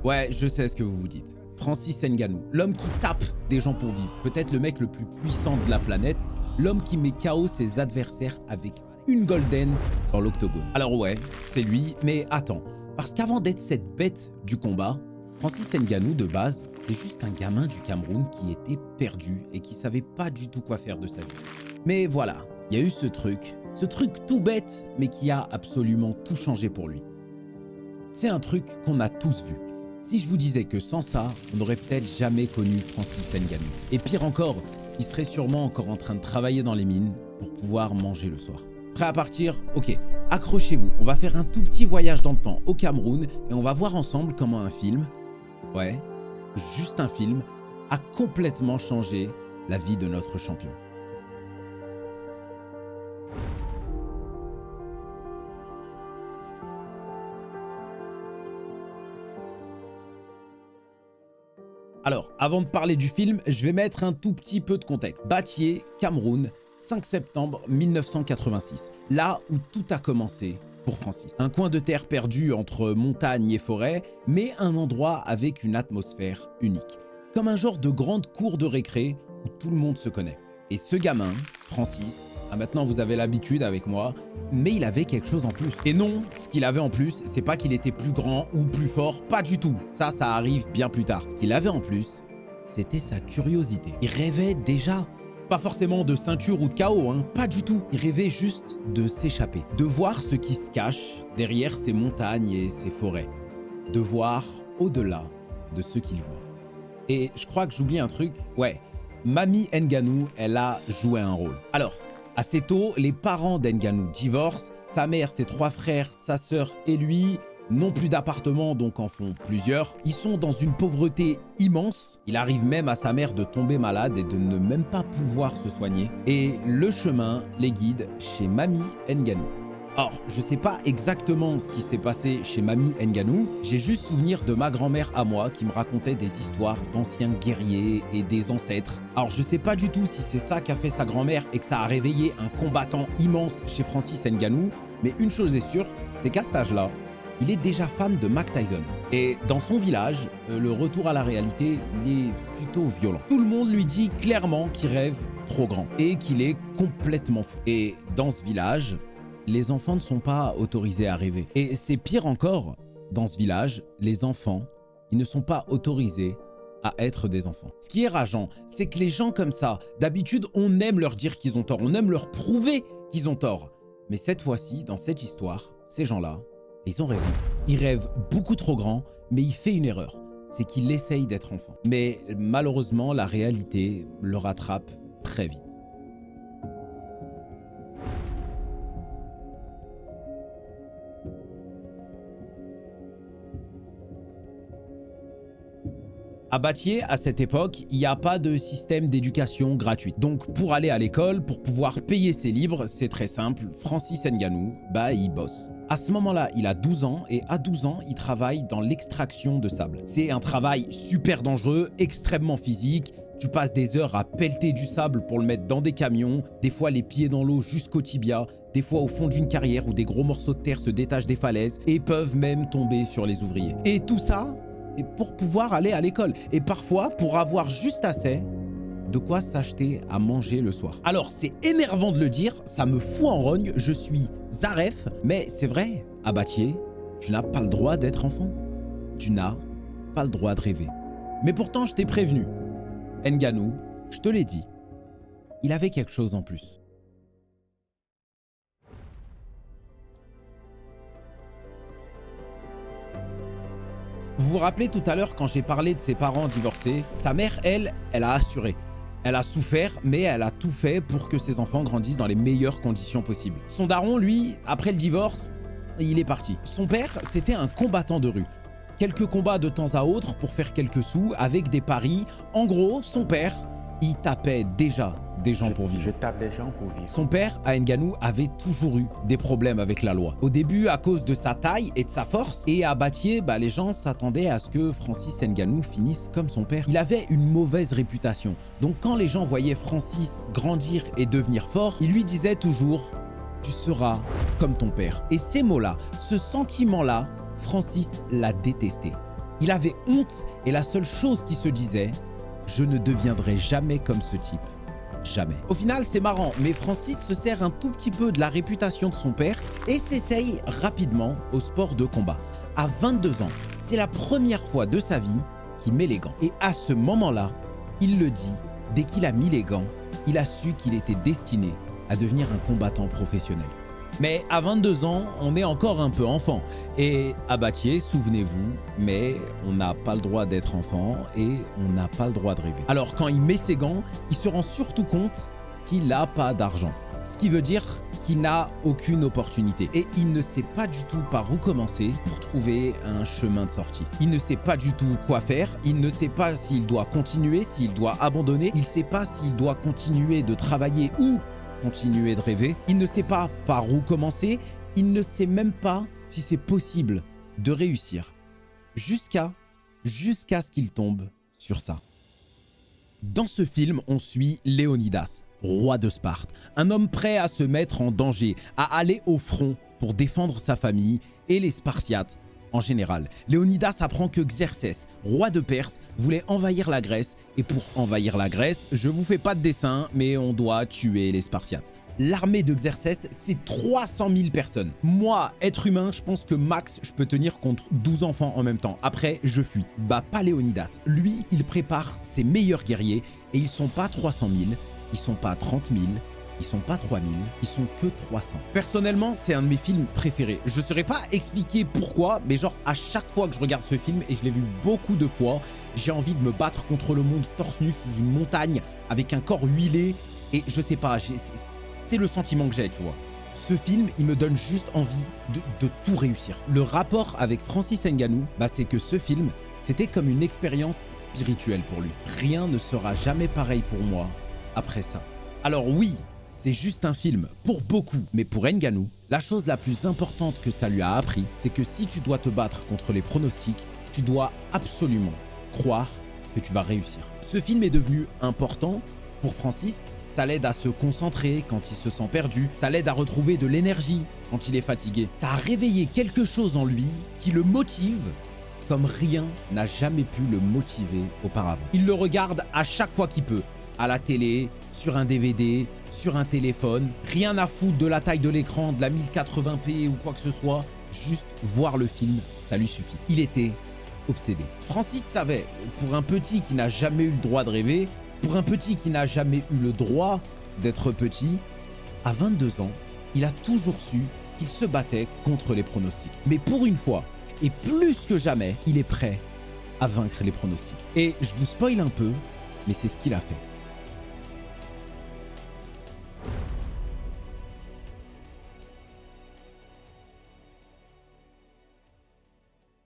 Ouais, je sais ce que vous vous dites. Francis Ngannou, l'homme qui tape des gens pour vivre, peut-être le mec le plus puissant de la planète, l'homme qui met KO ses adversaires avec une golden dans l'octogone. Alors ouais, c'est lui, mais attends, parce qu'avant d'être cette bête du combat, Francis Ngannou, de base, c'est juste un gamin du Cameroun qui était perdu et qui savait pas du tout quoi faire de sa vie. Mais voilà, il y a eu ce truc tout bête, mais qui a absolument tout changé pour lui. C'est un truc qu'on a tous vu. Si je vous disais que sans ça, on n'aurait peut-être jamais connu Francis Ngannou. Et pire encore, il serait sûrement encore en train de travailler dans les mines pour pouvoir manger le soir. Prêt à partir? Ok, accrochez-vous, on va faire un tout petit voyage dans le temps au Cameroun et on va voir ensemble comment un film, ouais, juste un film, a complètement changé la vie de notre champion. Alors, avant de parler du film, je vais mettre un tout petit peu de contexte. Bathie, Cameroun, 5 septembre 1986, là où tout a commencé pour Francis. Un coin de terre perdu entre montagnes et forêts, mais un endroit avec une atmosphère unique. Comme un genre de grande cour de récré où tout le monde se connaît. Et ce gamin, Francis, maintenant vous avez l'habitude avec moi, mais il avait quelque chose en plus. Et non, ce qu'il avait en plus, c'est pas qu'il était plus grand ou plus fort, pas du tout. Ça arrive bien plus tard. Ce qu'il avait en plus, c'était sa curiosité. Il rêvait déjà, pas forcément de ceinture ou de chaos, hein, pas du tout. Il rêvait juste de s'échapper, de voir ce qui se cache derrière ces montagnes et ces forêts, de voir au-delà de ce qu'il voit. Et je crois que j'oublie un truc, ouais, Mamie Ngannou, elle a joué un rôle. Alors, assez tôt, les parents d'Ngannou divorcent, sa mère, ses 3 frères, sa sœur et lui n'ont plus d'appartement, donc en font plusieurs. Ils sont dans une pauvreté immense. Il arrive même à sa mère de tomber malade et de ne même pas pouvoir se soigner. Et le chemin les guide chez Mamie Ngannou. Alors, je sais pas exactement ce qui s'est passé chez Mamie Ngannou, j'ai juste souvenir de ma grand-mère à moi qui me racontait des histoires d'anciens guerriers et des ancêtres. Alors, je sais pas du tout si c'est ça qu'a fait sa grand-mère et que ça a réveillé un combattant immense chez Francis Ngannou, mais une chose est sûre, c'est qu'à cet âge-là, il est déjà fan de Mike Tyson. Et dans son village, le retour à la réalité, il est plutôt violent. Tout le monde lui dit clairement qu'il rêve trop grand et qu'il est complètement fou. Et dans ce village, les enfants ne sont pas autorisés à rêver. Et c'est pire encore, dans ce village, les enfants, ils ne sont pas autorisés à être des enfants. Ce qui est rageant, c'est que les gens comme ça, d'habitude, on aime leur dire qu'ils ont tort, on aime leur prouver qu'ils ont tort. Mais cette fois-ci, dans cette histoire, ces gens-là, ils ont raison. Ils rêvent beaucoup trop grand, mais il fait une erreur. C'est qu'il essaye d'être enfant. Mais malheureusement, la réalité le rattrape très vite. À Bathie, à cette époque, il n'y a pas de système d'éducation gratuite. Donc pour aller à l'école, pour pouvoir payer ses livres, c'est très simple, Francis Ngannou, il bosse. À ce moment-là, il a 12 ans et à 12 ans, il travaille dans l'extraction de sable. C'est un travail super dangereux, extrêmement physique. Tu passes des heures à pelleter du sable pour le mettre dans des camions, des fois les pieds dans l'eau jusqu'au tibia, des fois au fond d'une carrière où des gros morceaux de terre se détachent des falaises et peuvent même tomber sur les ouvriers. Et tout ça, et pour pouvoir aller à l'école. Et parfois, pour avoir juste assez de quoi s'acheter à manger le soir. Alors, c'est énervant de le dire, ça me fout en rogne, je suis Zaref, mais c'est vrai, à Bathie, tu n'as pas le droit d'être enfant. Tu n'as pas le droit de rêver. Mais pourtant, je t'ai prévenu. Ngannou, je te l'ai dit, il avait quelque chose en plus. Vous vous rappelez tout à l'heure quand j'ai parlé de ses parents divorcés, sa mère, elle a assuré. Elle a souffert, mais elle a tout fait pour que ses enfants grandissent dans les meilleures conditions possibles. Son daron, lui, après le divorce, il est parti. Son père, c'était un combattant de rue. Quelques combats de temps à autre pour faire quelques sous avec des paris. En gros, son père, il tapait déjà des gens pour vivre. Je tape des gens pour vivre. Son père, à Ngannou, avait toujours eu des problèmes avec la loi. Au début, à cause de sa taille et de sa force. Et à Bathie, les gens s'attendaient à ce que Francis Ngannou finisse comme son père. Il avait une mauvaise réputation. Donc quand les gens voyaient Francis grandir et devenir fort, ils lui disaient toujours « Tu seras comme ton père ». Et ces mots-là, ce sentiment-là, Francis l'a détesté. Il avait honte et la seule chose qui se disait, je ne deviendrai jamais comme ce type. Jamais. Au final, c'est marrant, mais Francis se sert un tout petit peu de la réputation de son père et s'essaye rapidement au sport de combat. À 22 ans, c'est la première fois de sa vie qu'il met les gants. Et à ce moment-là, il le dit, dès qu'il a mis les gants, il a su qu'il était destiné à devenir un combattant professionnel. Mais à 22 ans, on est encore un peu enfant. Et à Battier, souvenez-vous, mais on n'a pas le droit d'être enfant et on n'a pas le droit de rêver. Alors quand il met ses gants, il se rend surtout compte qu'il n'a pas d'argent. Ce qui veut dire qu'il n'a aucune opportunité. Et il ne sait pas du tout par où commencer pour trouver un chemin de sortie. Il ne sait pas du tout quoi faire. Il ne sait pas s'il doit continuer, s'il doit abandonner. Il ne sait pas s'il doit continuer de travailler ou continuer de rêver. Il ne sait pas par où commencer. Il ne sait même pas si c'est possible de réussir. Jusqu'à ce qu'il tombe sur ça. Dans ce film, on suit Léonidas, roi de Sparte. Un homme prêt à se mettre en danger, à aller au front pour défendre sa famille et les Spartiates en général. Léonidas apprend que Xerxès, roi de Perse, voulait envahir la Grèce. Et pour envahir la Grèce, je vous fais pas de dessin, mais on doit tuer les Spartiates. L'armée de Xerxès, c'est 300 000 personnes. Moi, être humain, je pense que max, je peux tenir contre 12 enfants en même temps. Après, je fuis. Bah, pas Léonidas. Lui, il prépare ses meilleurs guerriers et ils sont pas 300 000, ils sont pas 30 000, ils sont pas 3000, ils sont que 300. Personnellement, c'est un de mes films préférés. Je ne saurais pas expliquer pourquoi, mais genre à chaque fois que je regarde ce film, et je l'ai vu beaucoup de fois, j'ai envie de me battre contre le monde torse nu sous une montagne avec un corps huilé. Et je sais pas, c'est le sentiment que j'ai, tu vois. Ce film, il me donne juste envie de tout réussir. Le rapport avec Francis Ngannou, bah, c'est que ce film, c'était comme une expérience spirituelle pour lui. Rien ne sera jamais pareil pour moi après ça. Alors oui, c'est juste un film pour beaucoup, mais pour Ngannou, la chose la plus importante que ça lui a appris, c'est que si tu dois te battre contre les pronostics, tu dois absolument croire que tu vas réussir. Ce film est devenu important pour Francis. Ça l'aide à se concentrer quand il se sent perdu. Ça l'aide à retrouver de l'énergie quand il est fatigué. Ça a réveillé quelque chose en lui qui le motive comme rien n'a jamais pu le motiver auparavant. Il le regarde à chaque fois qu'il peut. À la télé, sur un DVD, sur un téléphone. Rien à foutre de la taille de l'écran, de la 1080p ou quoi que ce soit. Juste voir le film, ça lui suffit. Il était obsédé. Francis savait, pour un petit qui n'a jamais eu le droit de rêver, pour un petit qui n'a jamais eu le droit d'être petit, à 22 ans, il a toujours su qu'il se battait contre les pronostics. Mais pour une fois, et plus que jamais, il est prêt à vaincre les pronostics. Et je vous spoil un peu, mais c'est ce qu'il a fait.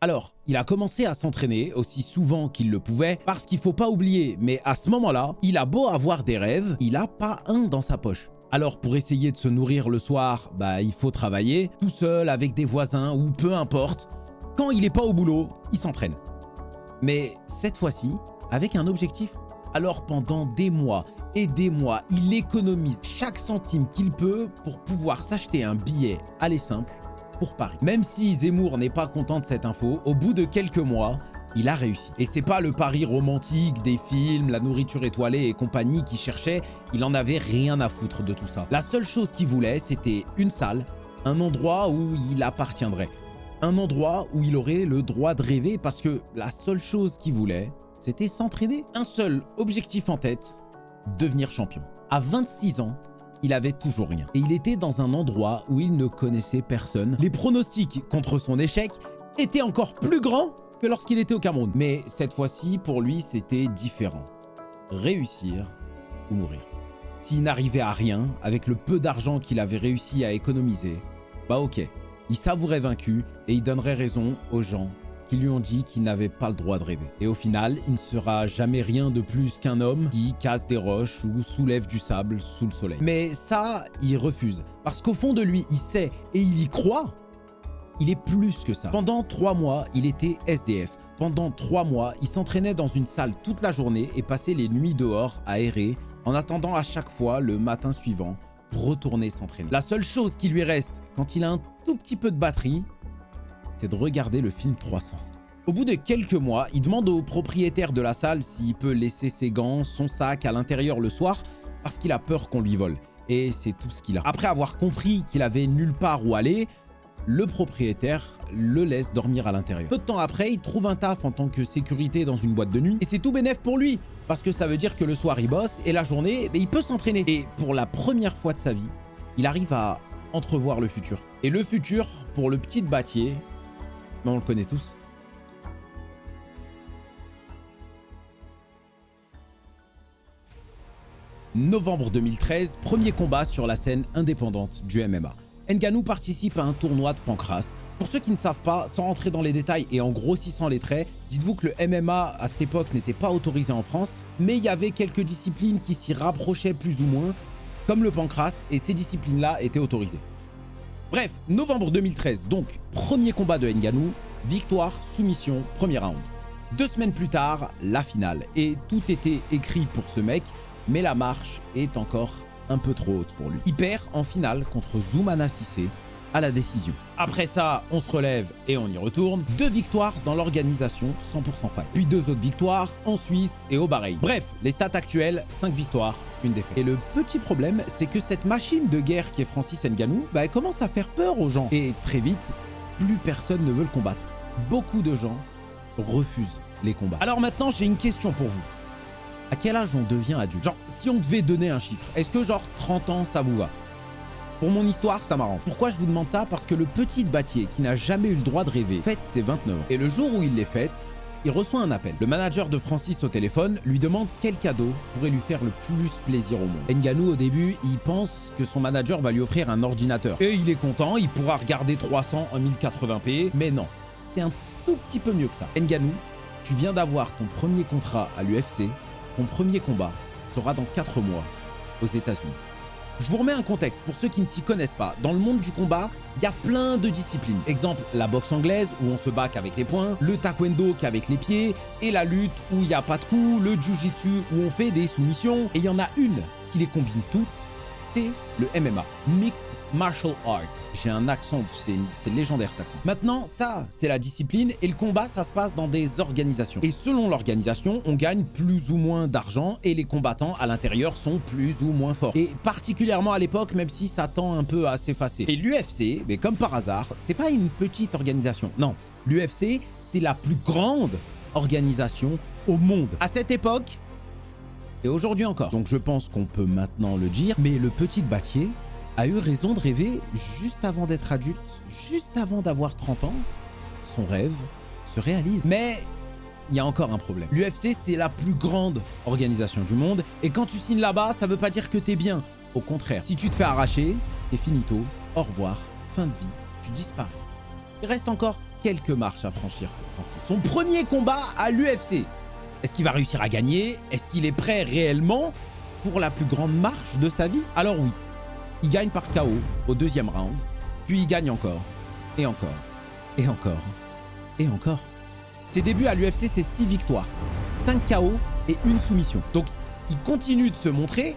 Alors, il a commencé à s'entraîner aussi souvent qu'il le pouvait, parce qu'il faut pas oublier, mais à ce moment-là, il a beau avoir des rêves, il a pas un dans sa poche. Alors pour essayer de se nourrir le soir, bah il faut travailler, tout seul, avec des voisins ou peu importe. Quand il est pas au boulot, il s'entraîne. Mais cette fois-ci, avec un objectif. Alors pendant des mois et des mois, il économise chaque centime qu'il peut pour pouvoir s'acheter un billet aller simple pour Paris. Même si Zemmour n'est pas content de cette info, au bout de quelques mois, il a réussi. Et c'est pas le Paris romantique des films, la nourriture étoilée et compagnie qu'il cherchait, il en avait rien à foutre de tout ça. La seule chose qu'il voulait, c'était une salle, un endroit où il appartiendrait. Un endroit où il aurait le droit de rêver parce que la seule chose qu'il voulait, c'était s'entraîner. Un seul objectif en tête, devenir champion. À 26 ans, il avait toujours rien. Et il était dans un endroit où il ne connaissait personne. Les pronostics contre son échec étaient encore plus grands que lorsqu'il était au Cameroun. Mais cette fois-ci, pour lui, c'était différent. Réussir ou mourir. S'il n'arrivait à rien, avec le peu d'argent qu'il avait réussi à économiser, bah ok, il savourait vaincu et il donnerait raison aux gens qui lui ont dit qu'il n'avait pas le droit de rêver. Et au final, il ne sera jamais rien de plus qu'un homme qui casse des roches ou soulève du sable sous le soleil. Mais ça, il refuse. Parce qu'au fond de lui, il sait et il y croit. Il est plus que ça. Pendant 3 mois, il était SDF. Pendant 3 mois, il s'entraînait dans une salle toute la journée et passait les nuits dehors à errer en attendant à chaque fois le matin suivant pour retourner s'entraîner. La seule chose qui lui reste quand il a un tout petit peu de batterie, c'est de regarder le film 300. Au bout de quelques mois, il demande au propriétaire de la salle s'il peut laisser ses gants, son sac à l'intérieur le soir parce qu'il a peur qu'on lui vole. Et c'est tout ce qu'il a. Après avoir compris qu'il avait nulle part où aller, le propriétaire le laisse dormir à l'intérieur. Peu de temps après, il trouve un taf en tant que sécurité dans une boîte de nuit. Et c'est tout bénef pour lui, parce que ça veut dire que le soir, il bosse et la journée, il peut s'entraîner. Et pour la première fois de sa vie, il arrive à entrevoir le futur. Et le futur, pour le petit Battier, on le connaît tous. Novembre 2013, premier combat sur la scène indépendante du MMA. Ngannou participe à un tournoi de pancrace. Pour ceux qui ne savent pas, sans rentrer dans les détails et en grossissant les traits, dites-vous que le MMA à cette époque n'était pas autorisé en France, mais il y avait quelques disciplines qui s'y rapprochaient plus ou moins, comme le pancrace, et ces disciplines-là étaient autorisées. Bref, novembre 2013, donc premier combat de Ngannou, victoire, soumission, premier round. 2 semaines plus tard, la finale, et tout était écrit pour ce mec, mais la marche est encore un peu trop haute pour lui. Il perd en finale contre Zoumana Cissé à la décision. Après ça, on se relève et on y retourne. 2 victoires dans l'organisation 100% fight. Puis 2 autres victoires en Suisse et au Bahreïn. Bref, les stats actuelles, 5 victoires, 1 défaite. Et le petit problème, c'est que cette machine de guerre qui est Francis Ngannou, elle commence à faire peur aux gens. Et très vite, plus personne ne veut le combattre. Beaucoup de gens refusent les combats. Alors maintenant, j'ai une question pour vous. À quel âge on devient adulte? Genre, si on devait donner un chiffre, est-ce que genre 30 ans, ça vous va? Pour mon histoire, ça m'arrange. Pourquoi je vous demande ça? Parce que le petit Battier, qui n'a jamais eu le droit de rêver, fête ses 29 ans. Et le jour où il les fête, il reçoit un appel. Le manager de Francis au téléphone lui demande quel cadeau pourrait lui faire le plus plaisir au monde. Ngannou, au début, il pense que son manager va lui offrir un ordinateur. Et il est content, il pourra regarder 300 en 1080p. Mais non, c'est un tout petit peu mieux que ça. Ngannou, tu viens d'avoir ton premier contrat à l'UFC. Ton premier combat sera dans 4 mois aux États-Unis. Je vous remets un contexte pour ceux qui ne s'y connaissent pas. Dans le monde du combat, il y a plein de disciplines. Exemple, la boxe anglaise où on se bat qu'avec les poings, le taekwondo qu'avec les pieds, et la lutte où il n'y a pas de coups, le jiu-jitsu où on fait des soumissions. Et il y en a une qui les combine toutes, c'est le MMA, Mixed Martial Arts. J'ai un accent, c'est légendaire cet accent. Maintenant, ça, c'est la discipline et le combat, ça se passe dans des organisations. Et selon l'organisation, on gagne plus ou moins d'argent et les combattants à l'intérieur sont plus ou moins forts. Et particulièrement à l'époque, même si ça tend un peu à s'effacer. Et l'UFC, mais comme par hasard, c'est pas une petite organisation. Non, l'UFC, c'est la plus grande organisation au monde. À cette époque, et aujourd'hui encore. Donc je pense qu'on peut maintenant le dire, mais le petit Battier a eu raison de rêver juste avant d'être adulte, juste avant d'avoir 30 ans. Son rêve se réalise. Mais il y a encore un problème. L'UFC, c'est la plus grande organisation du monde. Et quand tu signes là-bas, ça veut pas dire que t'es bien. Au contraire, si tu te fais arracher, t'es finito, au revoir, fin de vie, tu disparais. Il reste encore quelques marches à franchir pour Francis. Son premier combat à l'UFC. Est-ce qu'il va réussir à gagner? Est-ce qu'il est prêt réellement pour la plus grande marche de sa vie? Alors oui, il gagne par KO au 2e round, puis il gagne encore, et encore, et encore, et encore. Ses débuts à l'UFC, c'est 6 victoires, 5 KO et 1 soumission. Donc il continue de se montrer,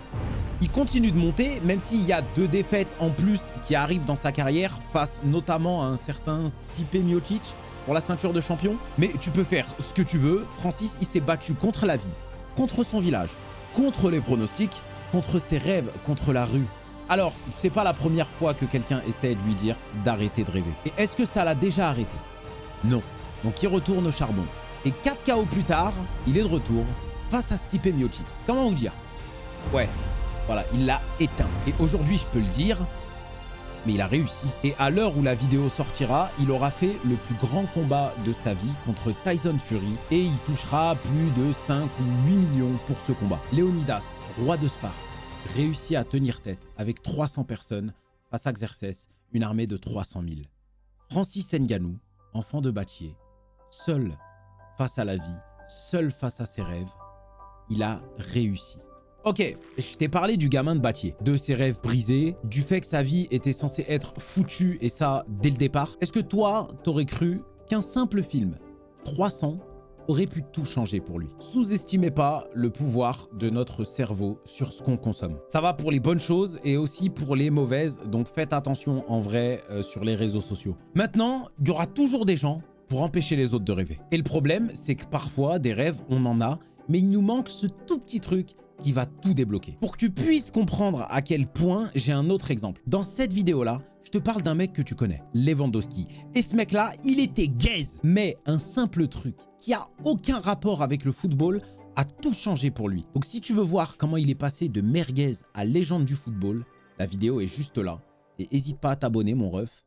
il continue de monter, même s'il y a 2 défaites en plus qui arrivent dans sa carrière, face notamment à un certain Stipe Miocic, pour la ceinture de champion. Mais tu peux faire ce que tu veux. Francis, il s'est battu contre la vie, contre son village, contre les pronostics, contre ses rêves, contre la rue. Alors, c'est pas la première fois que quelqu'un essaie de lui dire d'arrêter de rêver. Et est-ce que ça l'a déjà arrêté? Non. Donc il retourne au charbon. Et 4 KO plus tard, il est de retour face à Stipe Miocic. Comment vous dire? Ouais, voilà, il l'a éteint. Et aujourd'hui, je peux le dire, mais il a réussi. Et à l'heure où la vidéo sortira, il aura fait le plus grand combat de sa vie contre Tyson Fury et il touchera plus de 5 ou 8 millions pour ce combat. Léonidas, roi de Sparte, réussit à tenir tête avec 300 personnes face à Xerxès, une armée de 300 000. Francis Ngannou, enfant de Battier, seul face à la vie, seul face à ses rêves, il a réussi. Ok, je t'ai parlé du gamin de Battier, de ses rêves brisés, du fait que sa vie était censée être foutue et ça dès le départ. Est-ce que toi, t'aurais cru qu'un simple film, 300, aurait pu tout changer pour lui? Sous-estimez pas le pouvoir de notre cerveau sur ce qu'on consomme. Ça va pour les bonnes choses et aussi pour les mauvaises, donc faites attention en vrai sur les réseaux sociaux. Maintenant, il y aura toujours des gens pour empêcher les autres de rêver. Et le problème, c'est que parfois, des rêves, on en a, mais il nous manque ce tout petit truc qui va tout débloquer. Pour que tu puisses comprendre à quel point, j'ai un autre exemple. Dans cette vidéo-là, je te parle d'un mec que tu connais, Lewandowski. Et ce mec-là, il était gaze. Mais un simple truc qui a aucun rapport avec le football a tout changé pour lui. Donc si tu veux voir comment il est passé de merguez à légende du football, la vidéo est juste là. Et n'hésite pas à t'abonner, mon ref.